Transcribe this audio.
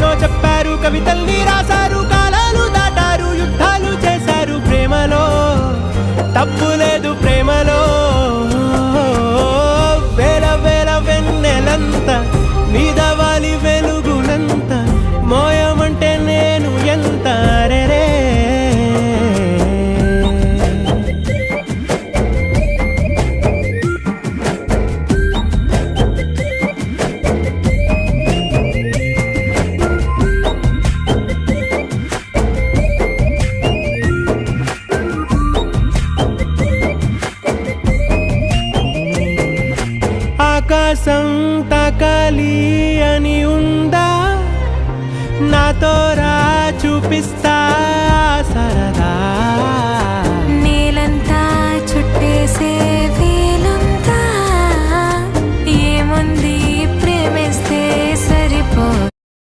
ఎన్నో చెప్పారు, కవితల్ని రాశారు, కాలాలు దాటారు, యుద్ధాలు చేశారు. ప్రేమలో తప్పు లేదు, ప్రేమలో వేల వేల వెన్నెలంత మీద వాలి వెలుగునంత మోయమంటే నేను ఎంత రే. ఆకాశం తాకాలి అని ఉందా, నాతో రా చూపిస్తా